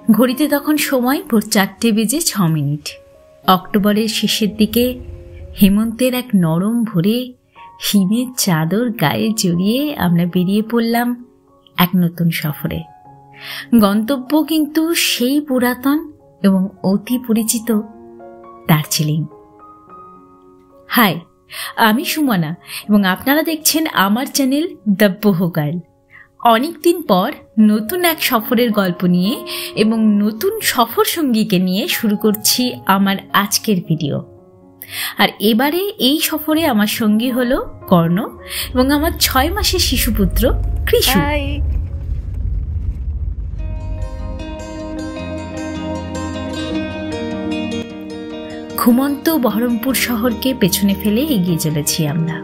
ঘড়িতে তখন সময় ভোর 4:06। অক্টোবরের শেষের দিকে হেমন্তের এক নরম ভোরে হিমের চাদর গায়ে জড়িয়ে আমরা বেরিয়ে পড়লাম এক নতুন সফরে। গন্তব্য কিন্তু সেই পুরাতন এবং অতি পরিচিত দার্জিলিং। হাই, আমি সুমনা এবং আপনারা দেখছেন আমার চ্যানেল দ্য বোহো গার্ল। অনেকদিন পর নতুন এক সফরের গল্প নিয়ে এবং নতুন সফর সঙ্গীকে নিয়ে শুরু করছি আমার আজকের ভিডিও। আর এবারে এই সফরে আমার সঙ্গী হলো কর্ণ এবং আমার 6 মাসের শিশুপুত্র কৃষু। ঘুমন্ত বহরমপুর শহরকে পেছনে ফেলে এগিয়ে চলেছি আমরা।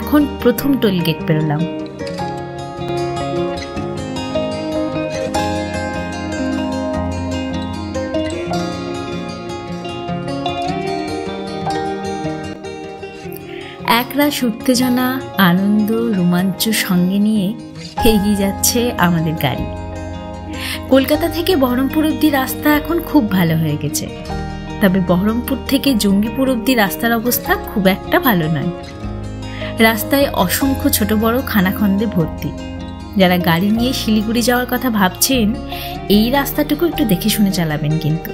এখন প্রথম টোল গেট পেরোলাম। একরাশ উত্তেজনা, আনন্দ, রোমাঞ্চ সঙ্গে নিয়ে এগিয়ে যাচ্ছে আমাদের গাড়ি। কলকাতা থেকে বহরমপুর অবধি রাস্তা এখন খুব ভালো হয়ে গেছে, তবে বহরমপুর থেকে জঙ্গিপুর অবধি রাস্তার অবস্থা খুব একটা ভালো নয়। রাস্তায় অসংখ্য ছোট বড় খানাখন্দে ভর্তি। যারা গাড়ি নিয়ে শিলিগুড়ি যাওয়ার কথা ভাবছেন, এই রাস্তাটুকু একটু দেখে শুনে চালাবেন কিন্তু।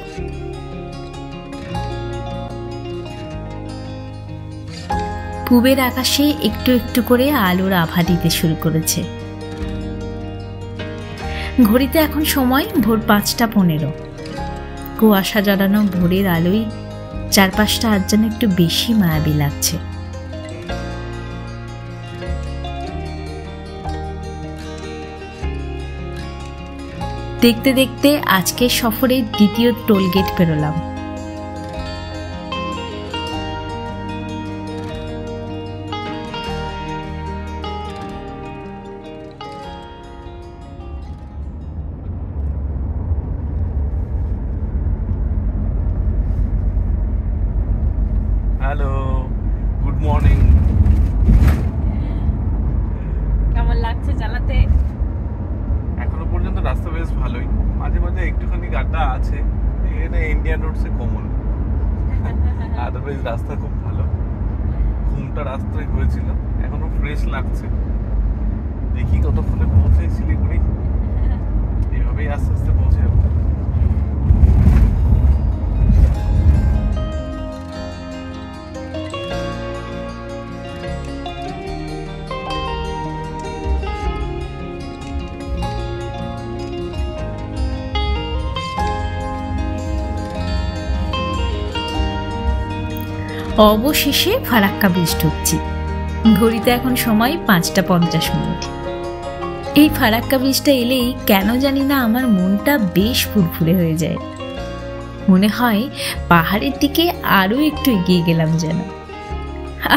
পূবের আকাশে একটু একটু করে আলোর আভা দিতে শুরু করেছে। ঘড়িতে এখন সময় ভোর 5:15। কুয়াশা জড়ানো ভোরের আলোয় চারপাশটা আজ যেন একটু বেশি মায়াবী লাগছে। দেখতে দেখতে আজকের সফরের দ্বিতীয় টোল গেট পেরোলাম। Hello, good morning. কেমন লাগছে চালাতে? এখনো পর্যন্ত রাস্তা বেশ ভালোই, মাঝে মাঝে একটুখানি গাড্ডা আছে, এটা ইন্ডিয়ান রোডসে কমন। আদারওয়াইজ রাস্তা খুব ভালো। ঘুমটা রাস্তায় হয়েছিল, এখনো ফ্রেশ লাগছে। দেখি কতক্ষণে পৌঁছাই শিলিগুড়ি। এভাবেই আস্তে আস্তে পৌঁছে যাবো। অবশেষে ফারাক্কা ব্রিজ ঢুকছি। ঘড়িতে এখন সময় 5:50। এই ফারাক্কা ব্রিজটা এলেই কেন জানি না আমার মনটা বেশ ফুরফুরে হয়ে যায়। মনে হয় পাহাড়ের দিকে আরো একটু এগিয়ে গেলাম যেন।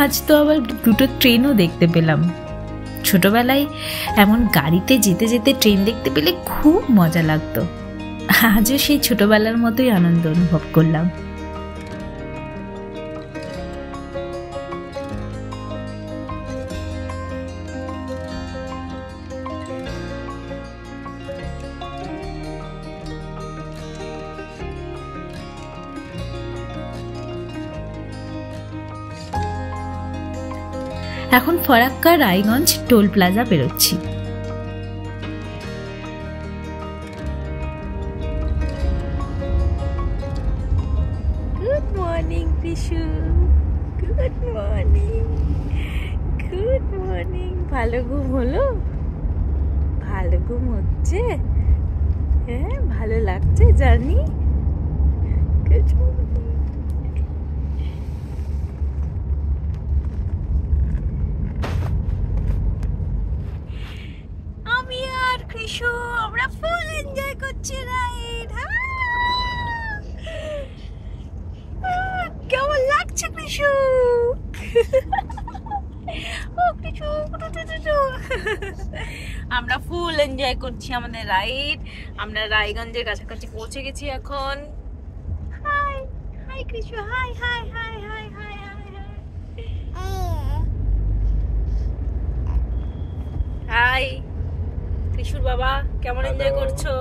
আজ তো আবার দুটো ট্রেনও দেখতে পেলাম। ছোটবেলায় এমন গাড়িতে যেতে যেতে ট্রেন দেখতে পেলে খুব মজা লাগতো। আজও সেই ছোটবেলার মতোই আনন্দ অনুভব করলাম। এখন ফারাক্কা রায়গঞ্জ টোল প্লাজা বেরোচ্ছি। Good morning Krishu, good morning, good morning. ভালো ঘুম হলো? ভালো ঘুম হচ্ছে? হ্যাঁ, ভালো লাগছে জার্নি? Good morning. কৃষু, আমরা ফুল এনজয় করছি রাইড। কেমন লাগছে কৃষু? আমরা ফুল এনজয় করছি আমাদের রাইড। আমরা রায়গঞ্জের কাছাকাছি পৌঁছে গেছি এখন। Hi hi Krishna, hi hi hi hi hi hi কৃষ্ণর বাবা, কেমন এনজয় করছো?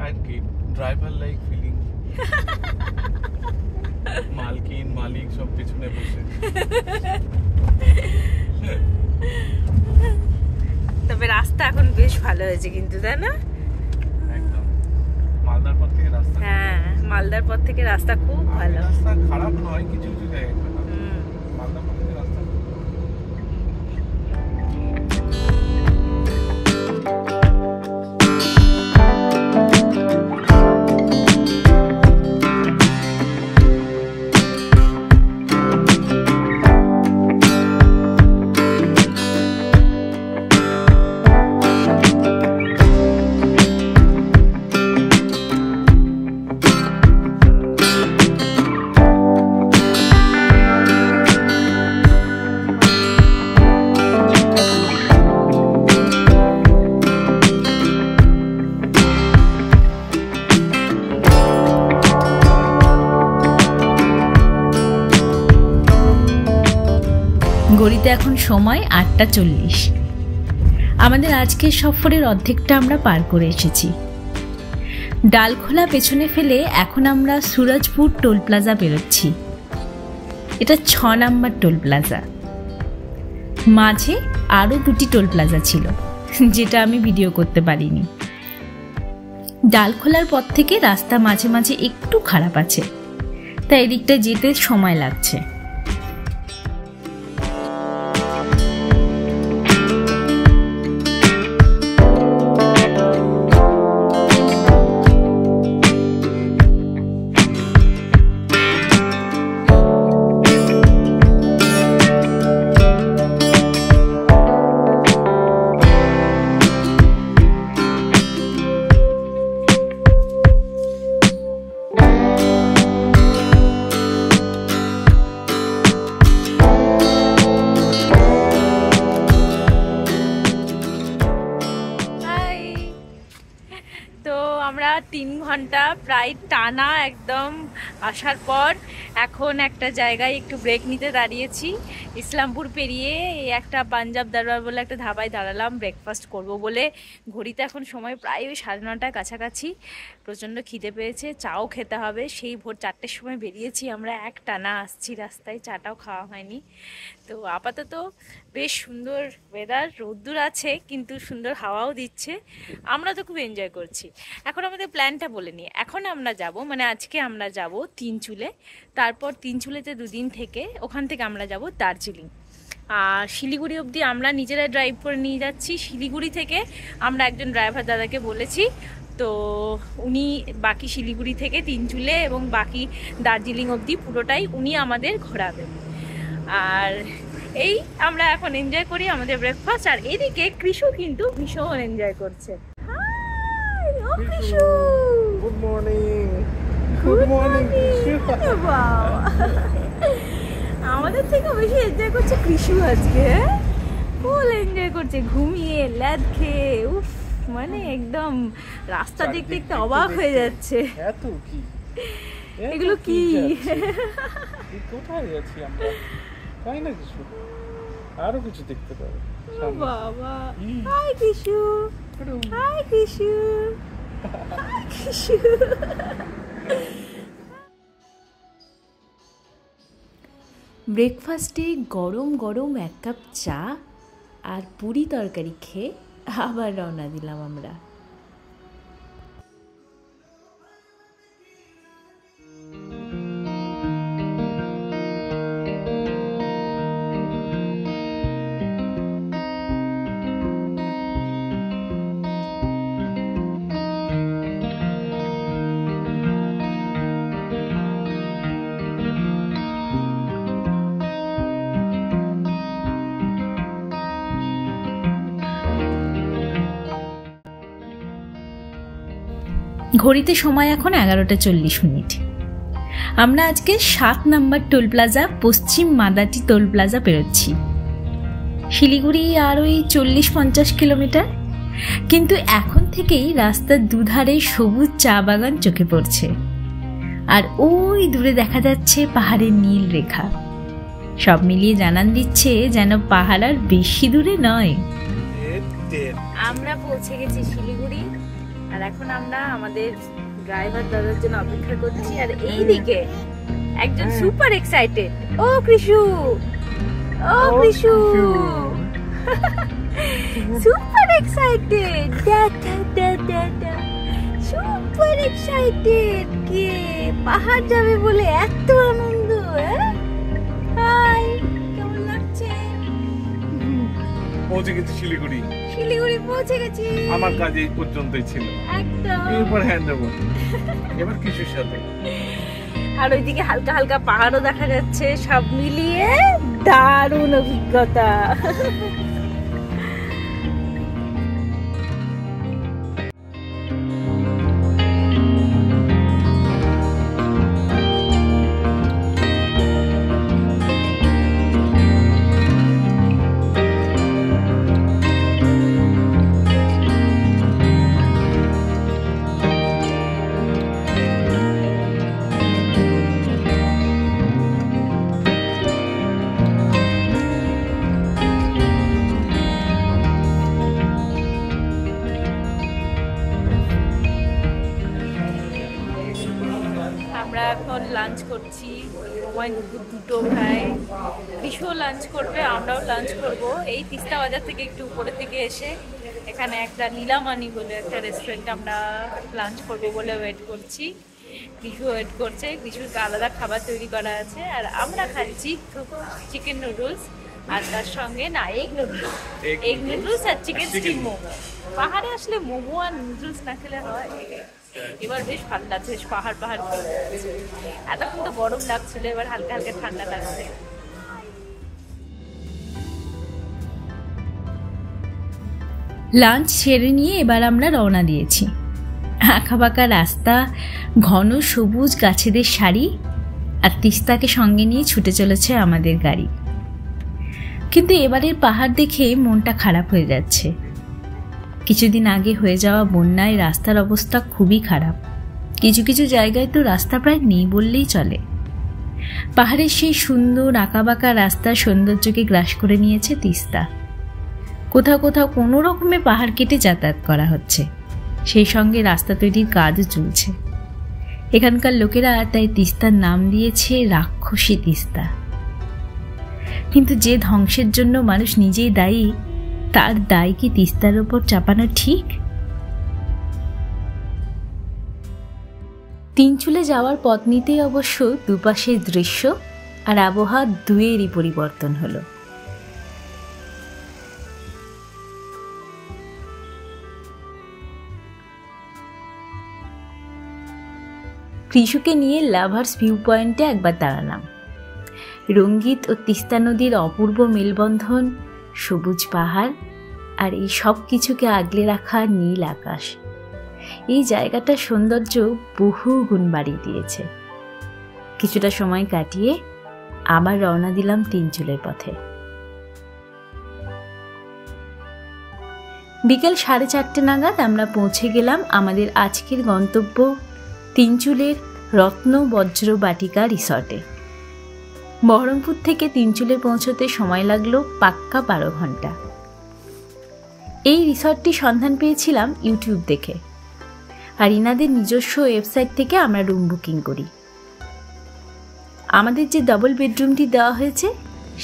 আর কি ড্রাইভার লাইক ফিলিং। মালকিন মালিক সব পিছনে বসে। তবে রাস্তা এখন বেশ ভালো হয়েছে কিন্তু, তাই না? একদম মালদার পর থেকে রাস্তা, হ্যাঁ মালদার পর থেকে রাস্তা খুব ভালো। রাস্তা খারাপ নয়, কিছু কিছু জায়গায় মালদার পর থেকে রাস্তা। ঘড়িতে এখন সময় 8:40। আমাদের আজকের সফরের অর্ধেকটা আমরা পার করে এসেছি। ডালখোলা পেছনে ফেলে এখন আমরা সুরজপুর টোল প্লাজা বেরোচ্ছি। এটা 6 নম্বর টোল প্লাজা। মাঝে আরও 2টি টোল প্লাজা ছিল, যেটা আমি ভিডিও করতে পারিনি। ডালখোলার পর থেকে রাস্তা মাঝে মাঝে একটু খারাপ আছে, তাই এদিকটা যেতে সময় লাগছে। আমরা 3 ঘন্টা প্রায় টানা একদম আসার পর এখন একটা জায়গায় একটু ব্রেক নিতে দাঁড়িয়েছি। ইসলামপুর পেরিয়ে এই একটা পাঞ্জাব দরবার বলে একটা ধাবায় দাঁড়ালাম ব্রেকফাস্ট করব বলে। ঘড়িতে এখন সময় প্রায় ওই 9:30 কাছাকাছি। প্রচণ্ড খিদে পেয়েছে, চাও খেতে হবে। সেই ভোর 4টের সময় বেরিয়েছি আমরা, এক টানা আসছি রাস্তায়, চাটাও খাওয়া হয়নি। তো আপাতত বেশ সুন্দর ওয়েদার, রোদ্দুর আছে কিন্তু সুন্দর হাওয়াও দিচ্ছে। আমরা তো খুব এনজয় করছি। এখন আমাদের প্ল্যানটা বলে নিই। এখন আমরা যাব, মানে আজকে আমরা যাব তিনচুলে, তারপর তিনচুলেতে 2 দিন থেকে ওখান থেকে আমরা যাব দার্জিলিং। আর শিলিগুড়ি অবধি আমরা নিজেরা ড্রাইভ করে নিয়ে যাচ্ছি। শিলিগুড়ি থেকে আমরা একজন ড্রাইভার দাদাকে বলেছি, তো উনি বাকি শিলিগুড়ি থেকে তিনচুলে এবং বাকি দার্জিলিং অবধি পুরোটাই উনি আমাদের ঘোরাবেন। আর এই আমরা এখন এনজয় করি আমাদের ব্রেকফাস্ট। আর এদিকে কৃষু কিন্তু ভীষণ এনজয় করছে। হাই ও Krishu, good morning. Good morning Krishu. আমাদের থেকে বেশি এনজয় করছে কৃষু আজকে, ফুল এনজয় করছে, ঘুমিয়ে ল্যাদ খেয়ে। উফ, মানে একদম রাস্তা দেখতে দেখতে অবাক হয়ে যাচ্ছে। এত কি এগুলো কি, কোথায় যাচ্ছি আমরা, তাই না কিছু আরো কিছু দেখতে পাবো। বাবা hi Krishu, hi Krishu, hi Krishu. ব্রেকফাস্টে গরম গরম 1 কাপ চা আর পুরি তরকারি খেয়ে আবার রওনা দিলাম আমরা। ঘড়িতে সময় এখন 11:40। আমরা আজকে 7 নম্বর টোল প্লাজা পশ্চিম মাদাটি টোল প্লাজা পেরোচ্ছি। শিলিগুড়ি আর ওই 40-50 কিলোমিটার। কিন্তু এখন থেকেই রাস্তার দুধারে সবুজ চা বাগান চোখে পড়ছে, আর ওই দূরে দেখা যাচ্ছে পাহাড়ের নীল রেখা। সব মিলিয়ে জানান দিচ্ছে যেন পাহাড় আর বেশি দূরে নয়। আমরা পৌঁছে গেছি শিলিগুড়ি, আর এখন আমরা আমাদের ড্রাইভার দাদার জন্য অপেক্ষা করছি। আর এইদিকে একজন সুপার এক্সাইটেড, ও কৃষু, ও Krishu super excited, super excited, কে পাহাড় যাবে বলে এত আনন্দ। হাই, কেমন লাগছে? পৌঁছে গেছি শিলিগুড়ি। শিলিগুড়ি পৌঁছে গেছি। আমার কাজ এই পর্যন্তই ছিল, একদম। এরপর হ্যান্ড দেবো এবার কিছুর সাথে। আর ওইদিকে হালকা হালকা পাহাড়ও দেখা যাচ্ছে। সব মিলিয়ে দারুণ অভিজ্ঞতা। আমরা এখন লাঞ্চ করছি, সময় দুটো প্রায়। কৃষও লাঞ্চ করবে, আমরাও লাঞ্চ করব। এই তিস্তা বাজার থেকে একটু উপরের দিকে এসে এখানে একটা নীলামানি বলে একটা রেস্টুরেন্টে আমরা লাঞ্চ করবো বলে ওয়েট করছি। কৃষু ওয়েট করছে, কৃষুকে আলাদা খাবার তৈরি করা আছে। আর আমরা খাচ্ছি চিকেন নুডলস, আর তার সঙ্গে না এগ নুডলস আর চিকেন স্টিম মোমো। পাহাড়ে আসলে মোমো আর নুডলস না খেলে হয়। এবার বেশ ভালো লাগছে, বেশ পাহাড় পাহাড়। এতক্ষণ তো গরম লাগছিল, এবার হালকা হালকা ঠান্ডা লাগছে। লাঞ্চ সেরে নিয়ে এবার আমরা রওনা দিয়েছি। আঁকাবাঁকা রাস্তা, ঘন সবুজ গাছেদের সারি, আর তিস্তাকে সঙ্গে নিয়ে ছুটে চলেছে আমাদের গাড়ি। কিন্তু এবারের পাহাড় দেখে মনটা খারাপ হয়ে যাচ্ছে। কিছুদিন আগে হয়ে যাওয়া বন্যায় রাস্তার অবস্থা খুবই খারাপ। কিছু কিছু জায়গায় তো রাস্তা প্রায় নেই বললেই চলে। পাহাড়ের সেই সুন্দর আঁকাবাঁকা রাস্তার সৌন্দর্যকে গ্রাস করে নিয়েছে তিস্তা। কোথাও কোথাও কোনো রকমে পাহাড় কেটে যাতায়াত করা হচ্ছে, সেই সঙ্গে রাস্তা তৈরির কাজও চলছে। এখানকার লোকেরা তাই তিস্তার নাম দিয়েছে রাক্ষসী তিস্তা। কিন্তু যে ধ্বংসের জন্য মানুষ নিজেই দায়ী, তার দায় কি তিস্তার ওপর চাপানো ঠিক? তিনচুলে যাওয়ার পথ নিতেই অবশ্য দুপাশের দৃশ্য আর আবহাওয়া দুয়েরই পরিবর্তন হলো। কৃষুকে নিয়ে লাভার্স ভিউ পয়েন্টে একবার দাঁড়ালাম। রঙ্গিত ও তিস্তা নদীর অপূর্ব মেলবন্ধন, সবুজ পাহাড় আর এই সব কিছুকে আগলে রাখা নীল আকাশ, এই জায়গাটার সৌন্দর্য বহু গুণ বাড়িয়ে দিয়েছে। কিছুটা সময় কাটিয়ে আবার রওনা দিলাম তিনচুলের পথে। বিকেল 4:30 নাগাদ আমরা পৌঁছে গেলাম আমাদের আজকের গন্তব্য তিনচুলের রত্ন বজ্র বাটিকা রিসর্টে। বহরমপুর থেকে তিনচুলে পৌঁছতে সময় লাগলো পাক্কা 12 ঘন্টা। এই রিসর্টটি সন্ধান পেয়েছিলাম ইউটিউব দেখে, আর ইনাদের নিজস্ব ওয়েবসাইট থেকে আমরা রুম বুকিং করি। আমাদের যে ডাবল বেডরুমটি দেওয়া হয়েছে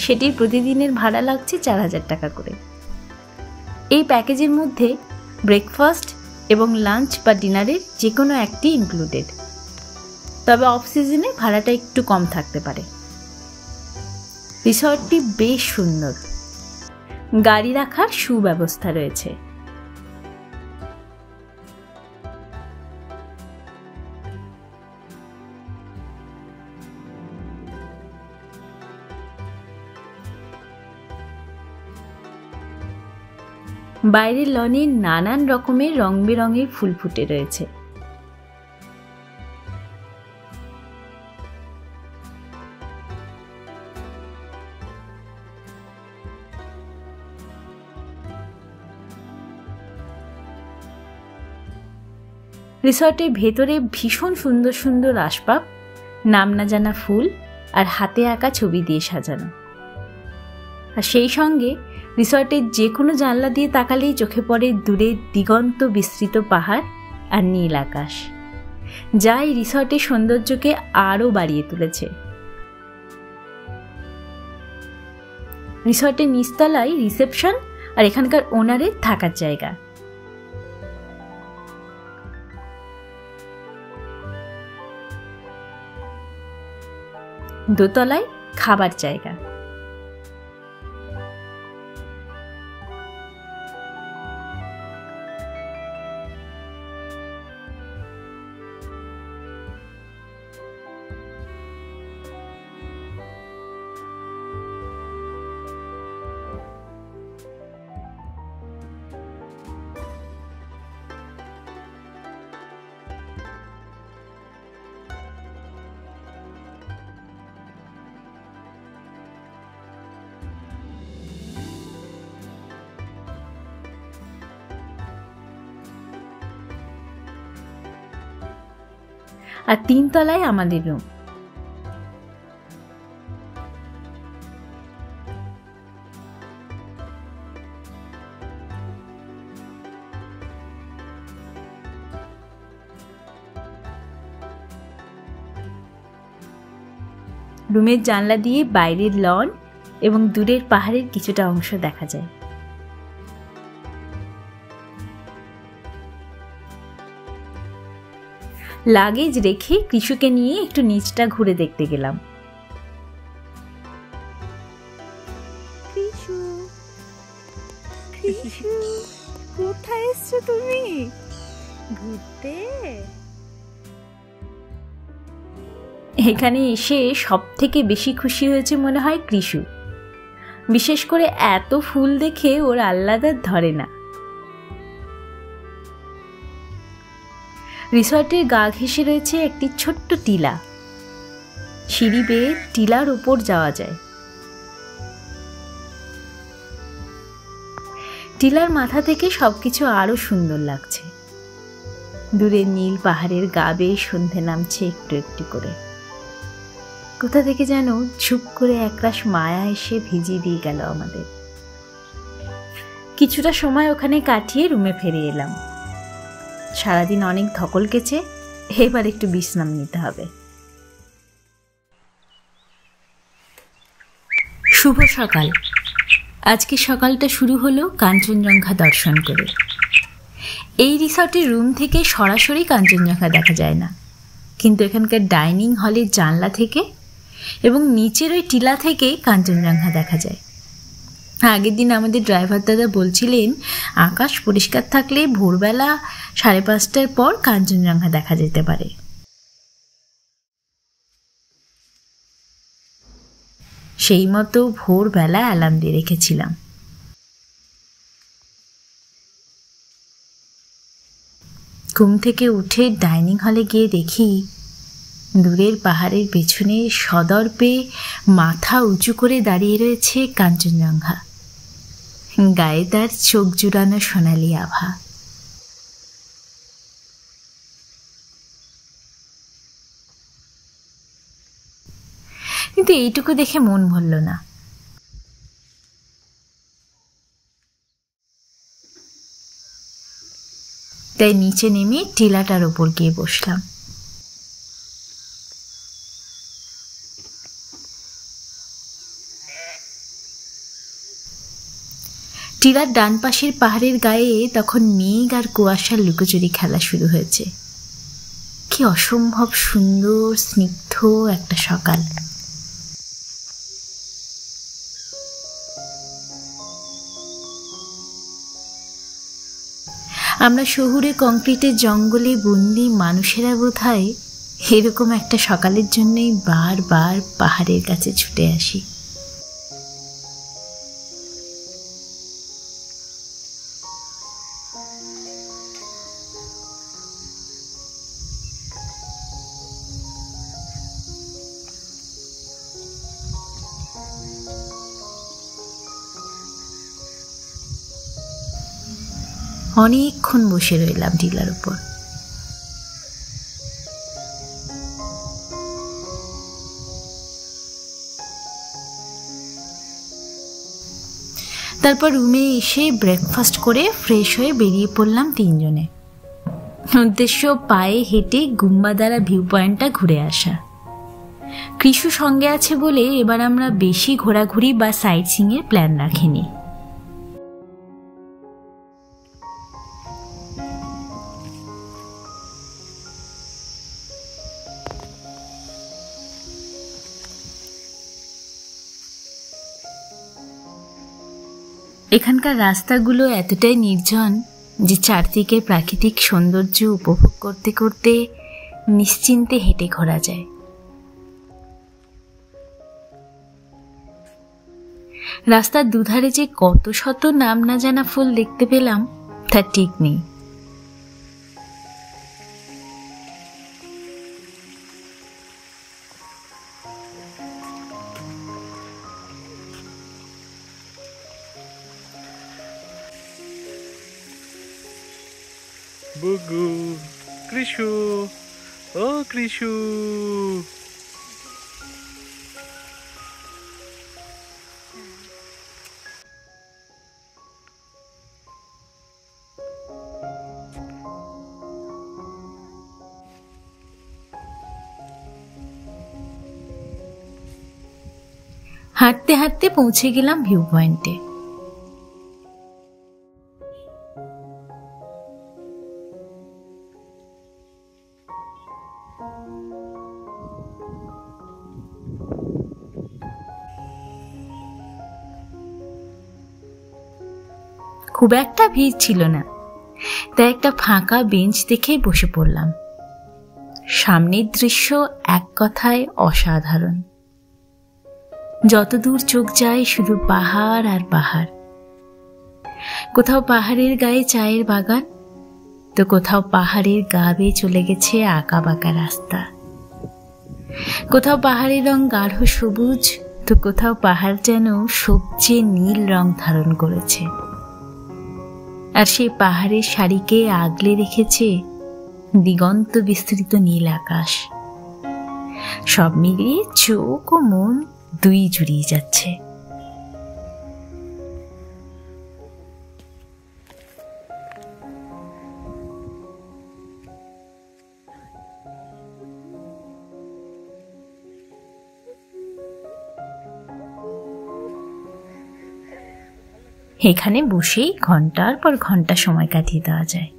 সেটির প্রতিদিনের ভাড়া লাগছে 4000 টাকা করে। এই প্যাকেজের মধ্যে ব্রেকফাস্ট এবং লাঞ্চ বা ডিনারের যে কোনো একটি ইনক্লুডেড, তবে অফ সিজনে ভাড়াটা একটু কম থাকতে পারে। রিসর্টটি বেশ সুন্দর, গাড়ি রাখার সুব্যবস্থা রয়েছে। বাইরের লনে নানান রকমের রং বেরঙের ফুল ফুটে রয়েছে। রিসর্টের ভেতরে ভীষণ সুন্দর সুন্দর আসবাব, নাম না জানা ফুল আর হাতে আঁকা ছবি দিয়ে সাজানো। আর সেই সঙ্গে রিসর্টের যে কোনো জানলা দিয়ে তাকালেই চোখে পড়ে দূরের দিগন্ত বিস্তৃত পাহাড় আর নীল আকাশ, যা এই রিসর্টের সৌন্দর্যকে আরও বাড়িয়ে তুলেছে। রিসর্টের নিচতলায় রিসেপশন আর এখানকার ওনারের থাকার জায়গা। দোতলায় খাবার জায়গা। আর 3 তলায় আমাদের রুম। রুমের জানলা দিয়ে বাইরের লন এবং দূরের পাহাড়ের কিছুটা অংশ দেখা যায়। লাগেজ রেখে কৃষুকে নিয়ে একটু নিচটা ঘুরে দেখতে গেলাম। কৃষু, কৃষু, কোথায় এসছো তুমি? ঘুরতে? এখানে এসে সব থেকে বেশি খুশি হয়েছে মনে হয় কৃষু। বিশেষ করে এত ফুল দেখে ওর আহ্লাদ ধরে না। রিসর্টের গা ঘেঁষে রয়েছে একটি ছোট্ট টিলা। সিঁড়ি বেয়ে টিলার উপর যাওয়া যায়। টিলার মাথা থেকে সবকিছু আরো সুন্দর লাগছে। দূরের নীল পাহাড়ের গা বেয়ে সন্ধে নামছে একটু একটু করে। কোথা থেকে যেন ঝুপ করে একরাশ মায়া এসে ভিজিয়ে দিয়ে গেল আমাদের। কিছুটা সময় ওখানে কাটিয়ে রুমে ফিরে এলাম। সারাদিন অনেক ধকল কেচে এবার একটু বিশ্রাম নিতে হবে। শুভ সকাল। আজকে সকালটা শুরু হলো কাঞ্চনজঙ্ঘা দর্শন করে। এই রিসর্টের রুম থেকে সরাসরি কাঞ্চনজঙ্ঘা দেখা যায় না, কিন্তু এখানকার ডাইনিং হলের জানলা থেকে এবং নিচের ওই টিলা থেকে কাঞ্চনজঙ্ঘা দেখা যায়। আগের দিন আমাদের ড্রাইভার দাদা বলছিলেন আকাশ পরিষ্কার থাকলে ভোরবেলা 5:30টার পর কাঞ্চনজঙ্ঘা দেখা যেতে পারে। সেই মতো ভোরবেলা অ্যালার্ম দিয়ে রেখেছিলাম। ঘুম থেকে উঠে ডাইনিং হলে গিয়ে দেখি দূরের পাহাড়ের পেছনে সদর্পে মাথা উঁচু করে দাঁড়িয়ে রয়েছে কাঞ্চনজঙ্ঘা। গায়ে তার চোখ জুড়ানো সোনালি আভা। কিন্তু এইটুকু দেখে মন ভরল না। তাই নিচে নেমে টিলাটার ওপর গিয়ে বসলাম। টিলার ডান পাশের পাহাড়ের গায়ে তখন মেঘ আর কুয়াশার লুকোচুরি খেলা শুরু হয়েছে। কি অসম্ভব সুন্দর স্নিগ্ধ একটা সকাল। আমরা শহুরে কংক্রিটের জঙ্গলে বন্দি মানুষেরা বোধহয় এরকম একটা সকালের জন্যই বারবার পাহাড়ের কাছে ছুটে আসি। অনেকক্ষণ বসে রইলাম টিলার উপর। তারপর রুমে এসে ব্রেকফাস্ট করে ফ্রেশ হয়ে বেরিয়ে পড়লাম তিনজনে। উদ্দেশ্য পায়ে হেঁটে গুম্বাদারা ভিউ পয়েন্টটা ঘুরে আসা। কৃষু সঙ্গে আছে বলে এবার আমরা বেশি ঘোরাঘুরি বা সাইট সিইংয়ের প্ল্যান রাখিনি। এখানকার রাস্তাগুলো এতটাই নির্জন যে চারদিকের প্রাকৃতিক সৌন্দর্য উপভোগ করতে করতে নিশ্চিন্তে হেঁটে ঘোরা যায়। রাস্তার দুধারে যে কত শত নাম না জানা ফুল দেখতে পেলাম তার ঠিক নেই। বুগু, কৃষু, ও কৃষু। হাঁটতে হাঁটতে পৌঁছে গেলাম ভিউ পয়েন্টে। খুব একটা ভিড় ছিল না, তাই একটা ফাঁকা বেঞ্চ দেখে বসে পড়লাম। সামনের দৃশ্য এক কথায় অসাধারণ। যতদূর চোখ যায় শুধু পাহাড় আর পাহাড়। কোথাও পাহাড়ের গায়ে চায়ের বাগান, তো কোথাও পাহাড়ের গা বেয়ে চলে গেছে আঁকা বাঁকা রাস্তা। কোথাও পাহাড়ের রং গাঢ় সবুজ, তো কোথাও পাহাড় যেন সবচেয়ে নীল রং ধারণ করেছে। আর সেই পাহাড়ের সারিকে আগলে রেখেছে দিগন্ত বিস্তৃত নীল আকাশ। সব মিলিয়ে চোখ ও মন দুই জুড়িয়ে যাচ্ছে। এখানে বসেই ঘন্টার পর ঘন্টা সময় কাটিয়ে দেওয়া যায়।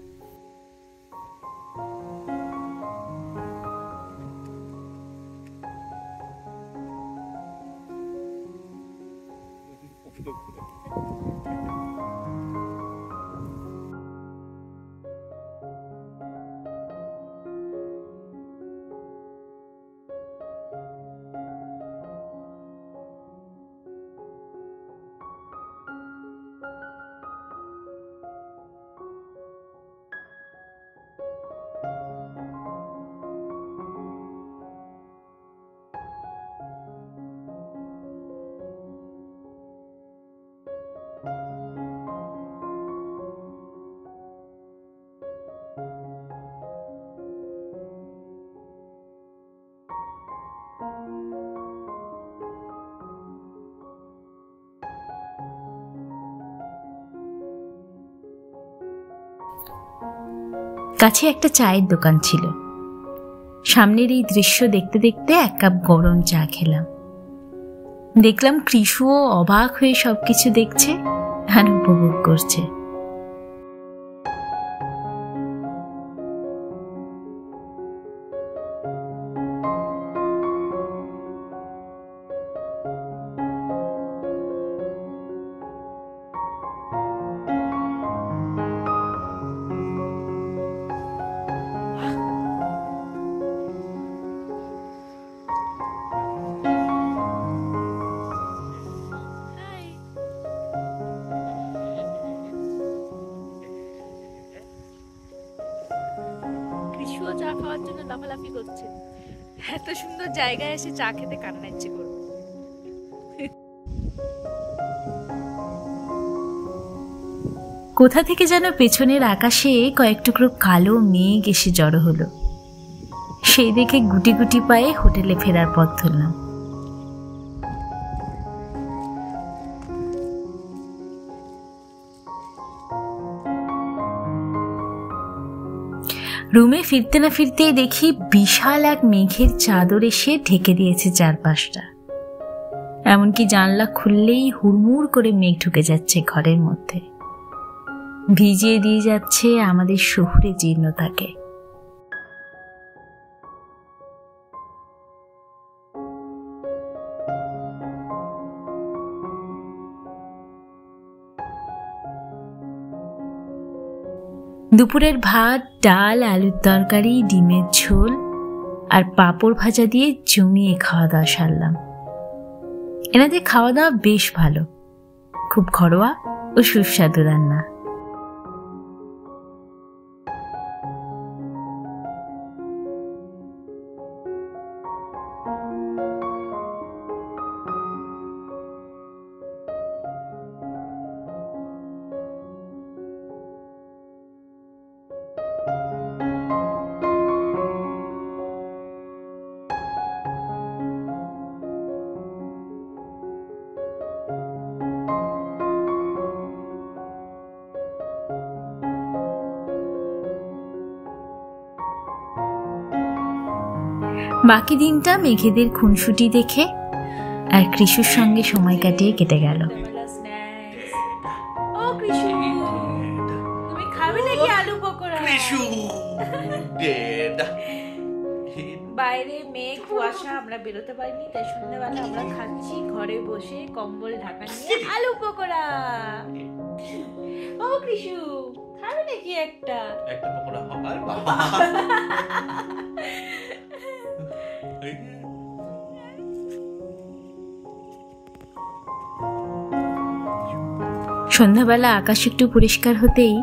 কাছে একটা চায়ের দোকান ছিল। সামনের এই দৃশ্য দেখতে দেখতে এক কাপ গরম চা খেলাম। দেখলাম কৃষুও অবাক হয়ে সবকিছু দেখছে আর উপভোগ করছে। চা খাওয়ার জন্য লাফালাফি করছে। এত সুন্দর জায়গায় এসে চা খেতে কান্না ইচ্ছে করবে। কোথা থেকে যেন পেছনের আকাশে কয়েক টুকরো কালো মেঘ এসে জড়ো হলো। সেই দেখে গুটি গুটি পায়ে হোটেলে ফেরার পথ ধরলাম। রুমে ফিরতে না ফিরতেই দেখি বিশাল এক মেঘের চাদর এসে ঢেকে দিয়েছে চারপাশটা। এমনকি জানলা খুললেই হুড়মুড় করে মেঘ ঢুকে যাচ্ছে ঘরের মধ্যে, ভিজিয়ে দিয়ে যাচ্ছে আমাদের শহুরে জীর্ণতাকে। দুপুরের ভাত, ডাল, আলুর তরকারি, ডিমের ঝোল আর পাঁপড় ভাজা দিয়ে জমিয়ে খাওয়া দাওয়া সারলাম। এনাদের খাওয়া দাওয়া বেশ ভালো, খুব ঘরোয়া ও সুস্বাদু রান্না। বাকি দিনটা মেঘেদের খুনসুটি দেখে আর কৃষুর সঙ্গে সময় কাটিয়ে কেটে গেল। ও কৃষু, তুমি খাবে নাকি আলু পকোড়া? বাইরে মেঘ কুয়াশা, আমরা বেরোতে পারিনি, তাই সন্ধ্যাবেলা আমরা খাচ্ছি ঘরে বসে কম্বল ঢাকা নিয়ে আলু পকোড়া। ও কৃষু, খাবে নাকি একটা পকোড়া? সন্ধ্যাবেলা আকাশ একটু পরিষ্কার হতেই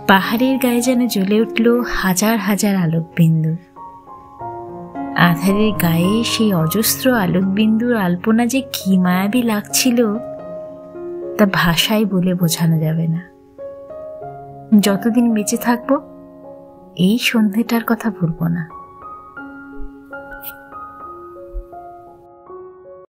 পাহাড়ের গায়ে যেন জ্বলে উঠল হাজার হাজার আলোকবিন্দু। আধারের গায়ে সেই অজস্র আলোকবিন্দুর আলপনা যে কি মায়াবী লাগছিল তা ভাষায় বলে বোঝানো যাবে না। যতদিন বেঁচে থাকবো এই সন্ধ্যেটার কথা ভুলবো না।